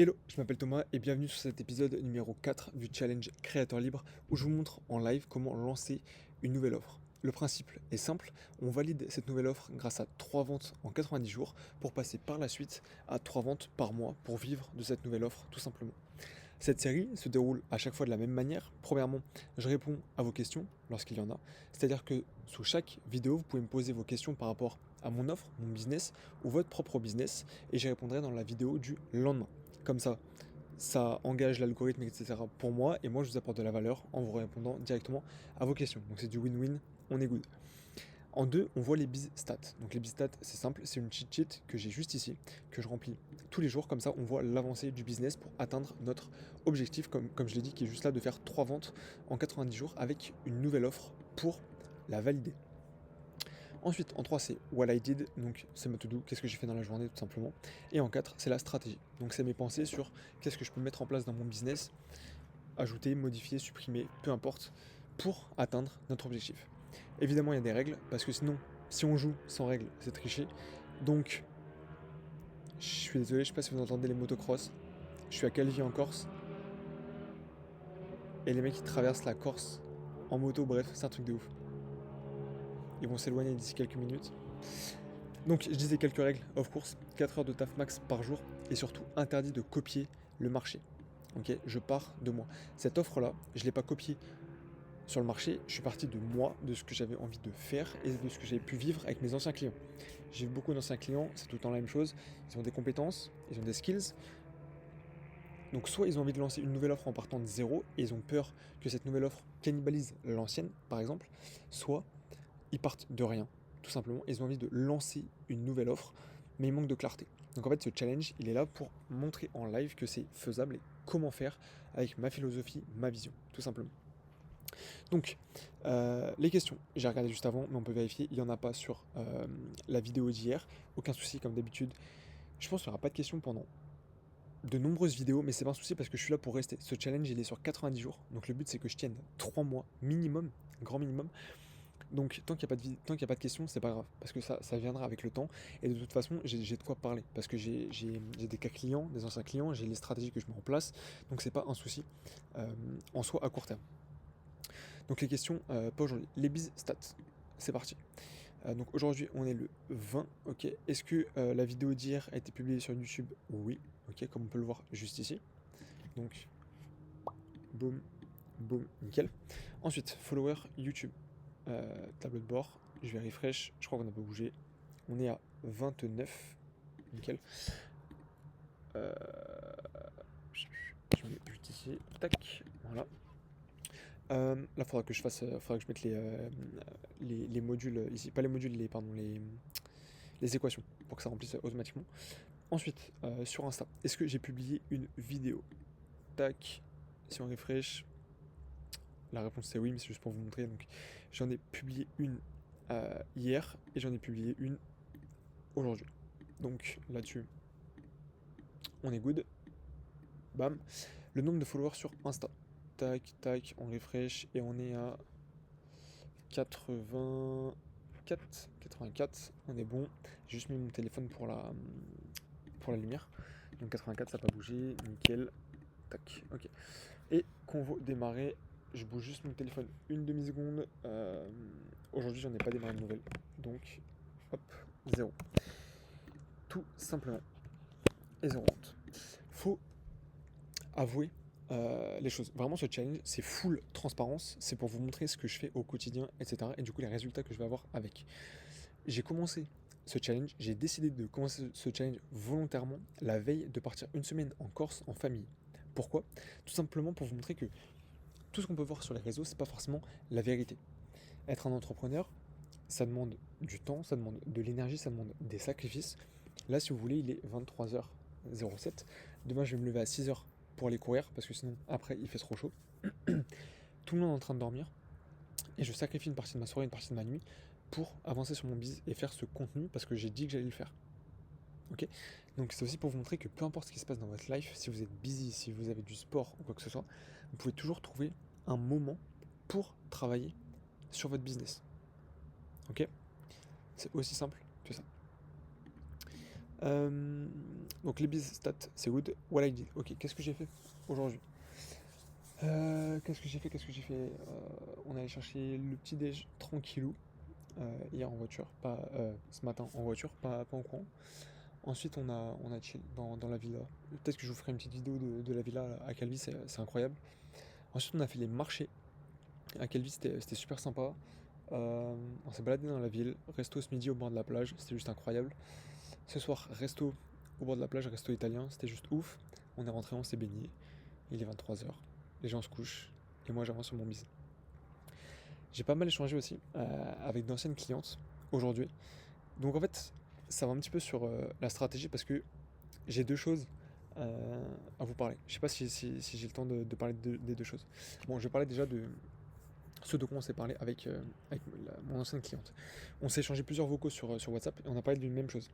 Hello, je m'appelle Thomas et bienvenue sur cet épisode numéro 4 du challenge Créateur Libre où je vous montre en live comment lancer une nouvelle offre. Le principe est simple, on valide cette nouvelle offre grâce à 3 ventes en 90 jours pour passer par la suite à 3 ventes par mois pour vivre de cette nouvelle offre tout simplement. Cette série se déroule à chaque fois de la même manière. Premièrement, je réponds à vos questions lorsqu'il y en a. C'est-à-dire que sous chaque vidéo, vous pouvez me poser vos questions par rapport à mon offre, mon business ou votre propre business et j'y répondrai dans la vidéo du lendemain. Comme ça engage l'algorithme, etc. pour moi et moi je vous apporte de la valeur en vous répondant directement à vos questions. Donc c'est du win-win, on est good. En deux, on voit les biz stats. Donc les biz stats, c'est simple, c'est une cheat sheet que j'ai juste ici, que je remplis tous les jours. Comme ça, on voit l'avancée du business pour atteindre notre objectif, comme je l'ai dit, qui est juste là de faire 3 ventes en 90 jours avec une nouvelle offre pour la valider. Ensuite, en 3, c'est what I did, donc c'est ma to-do, qu'est-ce que j'ai fait dans la journée tout simplement. Et en 4, c'est la stratégie. Donc c'est mes pensées sur qu'est-ce que je peux mettre en place dans mon business, ajouter, modifier, supprimer, peu importe, pour atteindre notre objectif. Évidemment, il y a des règles, parce que sinon, si on joue sans règles, c'est tricher. Donc, je suis désolé, je sais pas si vous entendez les motocross. Je suis à Calvi en Corse, et les mecs qui traversent la Corse en moto, bref, c'est un truc de ouf. Ils vont s'éloigner d'ici quelques minutes. Donc, je disais quelques règles, of course, 4 heures de taf max par jour, et surtout interdit de copier le marché. Ok, je pars de moi. Cette offre-là, je ne l'ai pas copiée sur le marché, je suis parti de moi, de ce que j'avais envie de faire et de ce que j'avais pu vivre avec mes anciens clients. J'ai vu beaucoup d'anciens clients, c'est tout le temps la même chose. Ils ont des compétences, ils ont des skills. Donc soit ils ont envie de lancer une nouvelle offre en partant de zéro et ils ont peur que cette nouvelle offre cannibalise l'ancienne, par exemple, soit ils partent de rien, tout simplement. Ils ont envie de lancer une nouvelle offre, mais ils manquent de clarté. Donc en fait, ce challenge, il est là pour montrer en live que c'est faisable et comment faire avec ma philosophie, ma vision, tout simplement. Donc, les questions, j'ai regardé juste avant, mais on peut vérifier, il n'y en a pas sur la vidéo d'hier. Aucun souci, comme d'habitude. Je pense qu'il n'y aura pas de questions pendant de nombreuses vidéos, mais c'est pas un souci parce que je suis là pour rester. Ce challenge, il est sur 90 jours. Donc, le but, c'est que je tienne 3 mois minimum, grand minimum. Donc, tant qu'il n'y a pas de questions, c'est pas grave. Parce que ça viendra avec le temps. Et de toute façon, j'ai de quoi parler. Parce que j'ai des cas clients, des anciens clients, j'ai les stratégies que je mets en place. Donc, c'est pas un souci en soi à court terme. Donc les questions, pas aujourd'hui. Les biz stats. C'est parti. Donc aujourd'hui, on est le 20. Ok. Est-ce que la vidéo d'hier a été publiée sur YouTube? Oui. Ok, comme on peut le voir juste ici. Donc, boum, boum, nickel. Ensuite, follower YouTube. Tableau de bord. Je vais refresh. Je crois qu'on n'a pas bougé. On est à 29. Nickel. Euh, je mets juste ici. Tac. Voilà. Là, il faudra que je fasse, faudra que je mette les modules ici, pas les modules, pardon, les équations pour que ça remplisse automatiquement. Ensuite, sur Insta, est-ce que j'ai publié une vidéo? Tac, si on refresh, la réponse c'est oui, mais c'est juste pour vous montrer. Donc, j'en ai publié une hier et j'en ai publié une aujourd'hui. Donc là-dessus, on est good. Bam. Le nombre de followers sur Insta. Tac, tac, on refresh et on est à 84, on est bon. J'ai juste mis mon téléphone pour la lumière. Donc 84, ça n'a pas bougé, nickel. Tac, ok. Et convo démarrer, je bouge juste mon téléphone une demi-seconde. Aujourd'hui, j'en ai pas démarré de nouvelle. Donc, hop, 0. Tout simplement. Et 0 honte. Faut avouer les choses. Vraiment, ce challenge, c'est full transparence. C'est pour vous montrer ce que je fais au quotidien, etc. Et du coup, les résultats que je vais avoir avec. J'ai commencé ce challenge, j'ai décidé de commencer ce challenge volontairement la veille de partir une semaine en Corse en famille. Pourquoi? Tout simplement pour vous montrer que tout ce qu'on peut voir sur les réseaux, c'est pas forcément la vérité. Être un entrepreneur, ça demande du temps, ça demande de l'énergie, ça demande des sacrifices. Là, si vous voulez, il est 23h07. Demain, je vais me lever à 6h pour aller courir parce que sinon, après, il fait trop chaud. Tout le monde est en train de dormir et je sacrifie une partie de ma soirée, une partie de ma nuit pour avancer sur mon business et faire ce contenu parce que j'ai dit que j'allais le faire. Ok. Donc c'est aussi pour vous montrer que peu importe ce qui se passe dans votre life, si vous êtes busy, si vous avez du sport ou quoi que ce soit, vous pouvez toujours trouver un moment pour travailler sur votre business. Ok. C'est aussi simple que ça. Donc les biz stats, c'est good. What I did. Ok, qu'est-ce que j'ai fait aujourd'hui? Qu'est-ce que j'ai fait? On allait chercher le petit déj tranquillou hier en voiture, pas ce matin en voiture, pas en courant. Ensuite on a chill dans la villa. Peut-être que je vous ferai une petite vidéo de la villa à Calvi, c'est incroyable. Ensuite on a fait les marchés à Calvi, c'était super sympa. On s'est baladé dans la ville, resto ce midi au bord de la plage, c'était juste incroyable. Ce soir, resto au bord de la plage, resto italien, c'était juste ouf. On est rentré, on s'est baigné, il est 23h, les gens se couchent, et moi j'avance sur mon bise. J'ai pas mal échangé aussi avec d'anciennes clientes aujourd'hui. Donc en fait, ça va un petit peu sur la stratégie parce que j'ai deux choses à vous parler. Je sais pas si j'ai le temps de parler des deux choses. Bon, je vais parler déjà de ce de quoi on s'est parlé avec mon ancienne cliente. On s'est échangé plusieurs vocaux sur WhatsApp et on a parlé d'une même chose,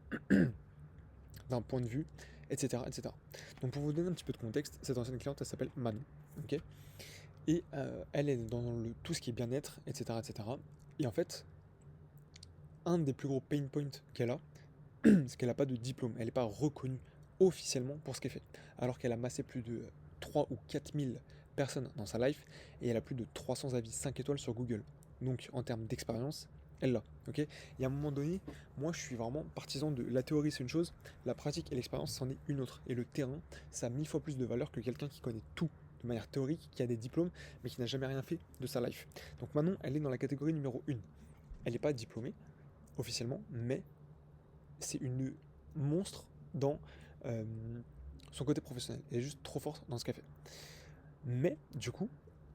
d'un point de vue, etc., etc. Donc pour vous donner un petit peu de contexte, cette ancienne cliente, elle s'appelle Manon, ok. Et elle est dans tout ce qui est bien-être, etc., etc. Et en fait, un des plus gros pain points qu'elle a, c'est qu'elle n'a pas de diplôme, elle n'est pas reconnue officiellement pour ce qu'elle fait. Alors qu'elle a massé plus de 3 ou 4 000 personnes dans sa life et elle a plus de 300 avis 5 étoiles sur Google. Donc en termes d'expérience, elle l'a. Ok. Et à un moment donné, moi je suis vraiment partisan de la théorie c'est une chose, la pratique et l'expérience c'en est une autre. Et le terrain, ça a 1000 fois plus de valeur que quelqu'un qui connaît tout de manière théorique, qui a des diplômes, mais qui n'a jamais rien fait de sa life. Donc Manon, elle est dans la catégorie numéro 1. Elle n'est pas diplômée officiellement, mais c'est une monstre dans euh, son côté professionnel. Elle est juste trop forte dans ce qu'elle fait. Mais du coup,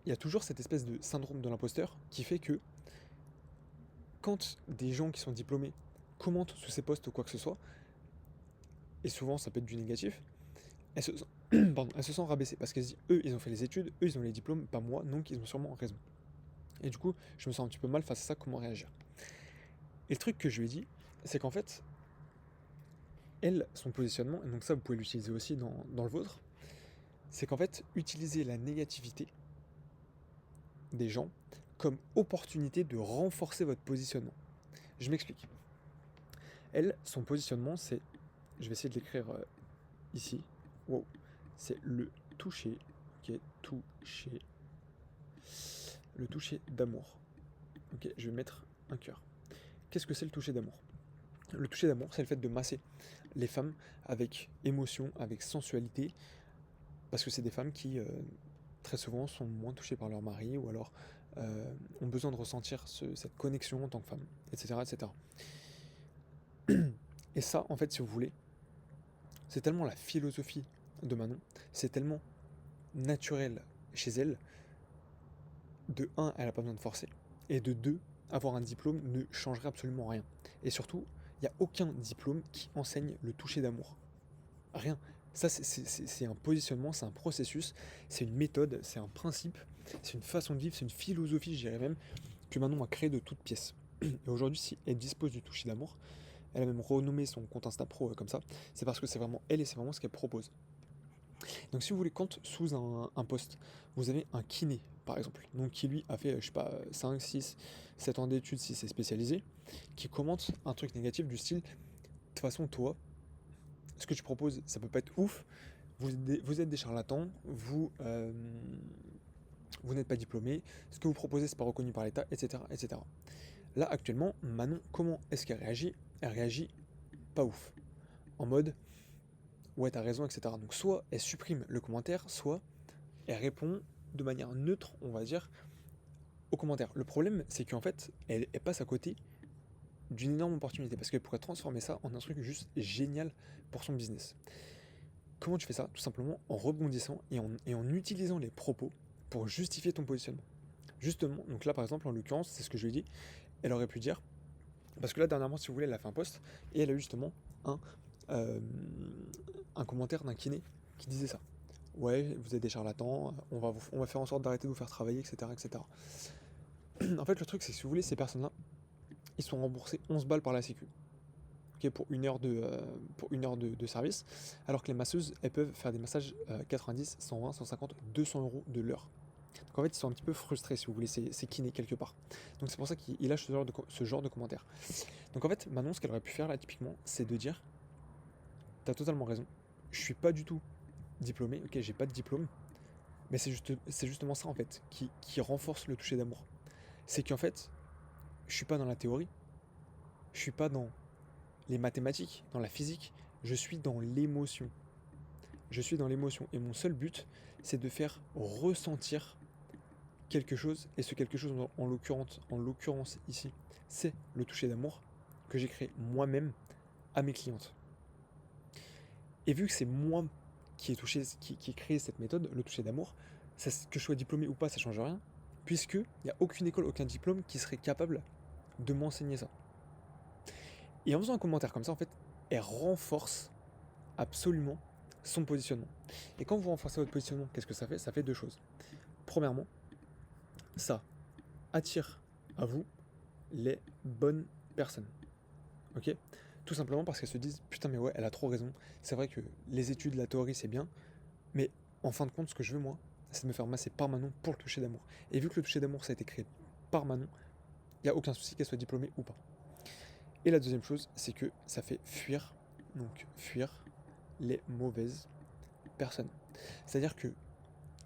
il y a toujours cette espèce de syndrome de l'imposteur qui fait que quand des gens qui sont diplômés commentent sous ces posts ou quoi que ce soit, et souvent ça peut être du négatif, elle se sent, pardon, elle se sent rabaissée parce qu'elle se dit eux ils ont fait les études, eux ils ont les diplômes, pas moi, donc ils ont sûrement raison. Et du coup, je me sens un petit peu mal face à ça, comment réagir. Et le truc que je lui ai dit, c'est qu'en fait, elle, son positionnement, et donc ça vous pouvez l'utiliser aussi dans le vôtre, c'est qu'en fait, utiliser la négativité des gens comme opportunité de renforcer votre positionnement. Je m'explique. Elle, son positionnement, c'est, je vais essayer de l'écrire ici, wow, c'est le toucher, ok, toucher, le toucher d'amour. Ok, je vais mettre un cœur. Qu'est-ce que c'est le toucher d'amour? Le toucher d'amour, c'est le fait de masser les femmes avec émotion, avec sensualité, parce que c'est des femmes qui, très souvent, sont moins touchées par leur mari, ou alors ont besoin de ressentir cette connexion en tant que femme, etc., etc. Et ça, en fait, si vous voulez, c'est tellement la philosophie de Manon, c'est tellement naturel chez elle. De un, elle n'a pas besoin de forcer, et de deux, avoir un diplôme ne changerait absolument rien. Et surtout, il n'y a aucun diplôme qui enseigne le toucher d'amour. Rien. Ça, c'est un positionnement, c'est un processus, c'est une méthode, c'est un principe, c'est une façon de vivre, c'est une philosophie, je dirais même, que Manon a créé de toutes pièces. Et aujourd'hui, si elle dispose du toucher d'amour, elle a même renommé son compte Insta Pro comme ça, c'est parce que c'est vraiment elle et c'est vraiment ce qu'elle propose. Donc si vous voulez, quand sous un poste, vous avez un kiné, par exemple, donc qui lui a fait, je sais pas, 5, 6, 7 ans d'études si c'est spécialisé, qui commente un truc négatif du style, de toute façon, toi, ce que tu proposes, ça peut pas être ouf, vous êtes des charlatans, vous n'êtes pas diplômé, ce que vous proposez, c'est pas reconnu par l'État, etc., etc. Là, actuellement, Manon, comment est-ce qu'elle réagit? Elle réagit pas ouf. En mode, ouais, t'as raison, etc. Donc, soit elle supprime le commentaire, soit elle répond de manière neutre, on va dire, au commentaire. Le problème, c'est qu'en fait, elle passe à côté d'une énorme opportunité parce qu'elle pourrait transformer ça en un truc juste génial pour son business. Comment tu fais ça? Tout simplement en rebondissant et en utilisant les propos pour justifier ton positionnement. Justement, donc là par exemple, en l'occurrence, c'est ce que je lui ai dit, elle aurait pu dire, parce que là dernièrement, si vous voulez, elle a fait un post et elle a eu justement un, euh, un commentaire d'un kiné qui disait ça. Ouais, vous êtes des charlatans, on va faire en sorte d'arrêter de vous faire travailler, etc., etc. En fait, le truc, c'est que si vous voulez, ces personnes-là, ils sont remboursés 11 balles par la Sécu, ok, pour une heure de service, alors que les masseuses, elles peuvent faire des massages 90, 120, 150, 200 euros de l'heure. Donc en fait, ils sont un petit peu frustrés, si vous voulez, c'est kiné quelque part. Donc c'est pour ça qu'il lâche ce genre de commentaires. Donc en fait, Manon, ce qu'elle aurait pu faire là, typiquement, c'est de dire, t'as totalement raison. Je suis pas du tout diplômé, ok, j'ai pas de diplôme, mais c'est justement ça en fait qui renforce le toucher d'amour. C'est qu'en fait, je suis pas dans la théorie, je suis pas dans les mathématiques, dans la physique, je suis dans l'émotion. Je suis dans l'émotion et mon seul but, c'est de faire ressentir quelque chose, et ce quelque chose en l'occurrence ici, c'est le toucher d'amour que j'ai créé moi-même à mes clientes. Et vu que c'est moi qui ai créé cette méthode, le toucher d'amour, que je sois diplômé ou pas, ça change rien, puisqu'il n'y a aucune école, aucun diplôme qui serait capable de m'enseigner ça. Et en faisant un commentaire comme ça, en fait, elle renforce absolument son positionnement. Et quand vous renforcez votre positionnement, qu'est-ce que ça fait? Ça fait deux choses. Premièrement, ça attire à vous les bonnes personnes. Ok? Tout simplement parce qu'elles se disent putain, mais ouais, elle a trop raison. C'est vrai que les études, la théorie, c'est bien, mais en fin de compte, ce que je veux, moi, c'est de me faire masser par Manon pour le toucher d'amour. Et vu que le toucher d'amour, ça a été créé par Manon, il n'y a aucun souci qu'elle soit diplômée ou pas. Et la deuxième chose, c'est que ça fait fuir les mauvaises personnes. C'est-à-dire que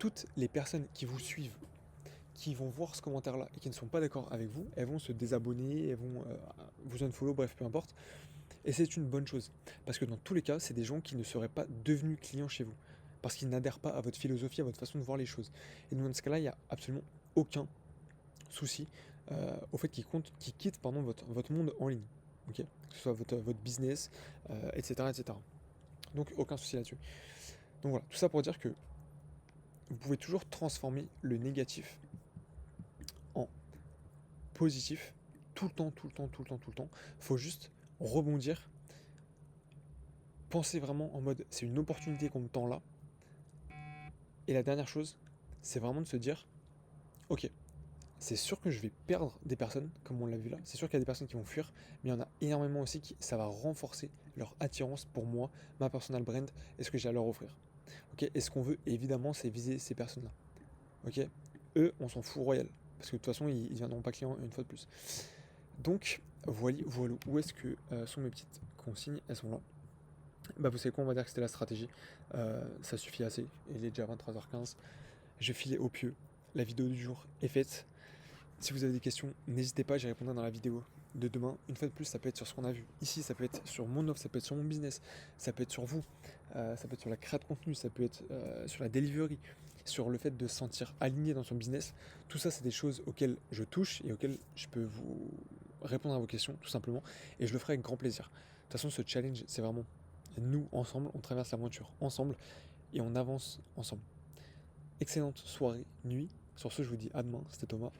toutes les personnes qui vous suivent, qui vont voir ce commentaire-là et qui ne sont pas d'accord avec vous, elles vont se désabonner, elles vont vous unfollow, bref, peu importe. Et c'est une bonne chose. Parce que dans tous les cas, c'est des gens qui ne seraient pas devenus clients chez vous. Parce qu'ils n'adhèrent pas à votre philosophie, à votre façon de voir les choses. Et donc dans ce cas-là, il n'y a absolument aucun souci au fait qu'ils quittent votre monde en ligne. Okay, que ce soit votre business, etc., etc. Donc aucun souci là-dessus. Donc voilà, tout ça pour dire que vous pouvez toujours transformer le négatif en positif tout le temps, tout le temps, tout le temps, tout le temps. Faut juste rebondir. Pensez vraiment en mode c'est une opportunité qu'on me tend là. Et la dernière chose, c'est vraiment de se dire ok, c'est sûr que je vais perdre des personnes, comme on l'a vu là. C'est sûr qu'il y a des personnes qui vont fuir, mais il y en a énormément aussi qui ça va renforcer leur attirance pour moi, ma personal brand et ce que j'ai à leur offrir. Ok, et ce qu'on veut évidemment, c'est viser ces personnes-là. Ok, eux, on s'en fout royal, parce que de toute façon, ils ne viendront pas clients une fois de plus. Donc, voilà où est-ce que sont mes petites consignes, elles sont là. Bah, vous savez quoi, on va dire que c'était la stratégie. Ça suffit assez, il est déjà 23h15. Je filais au pieu. La vidéo du jour est faite. Si vous avez des questions, n'hésitez pas, j'y répondrai dans la vidéo de demain. Une fois de plus, ça peut être sur ce qu'on a vu ici, ça peut être sur mon offre, ça peut être sur mon business, ça peut être sur vous, ça peut être sur la création de contenu, ça peut être sur la delivery, sur le fait de se sentir aligné dans son business. Tout ça, c'est des choses auxquelles je touche et auxquelles je peux vous répondre à vos questions, tout simplement. Et je le ferai avec grand plaisir. De toute façon, ce challenge, c'est vraiment nous ensemble, on traverse l'aventure ensemble et on avance ensemble. Excellente soirée, nuit. Sur ce, je vous dis à demain. C'était Thomas.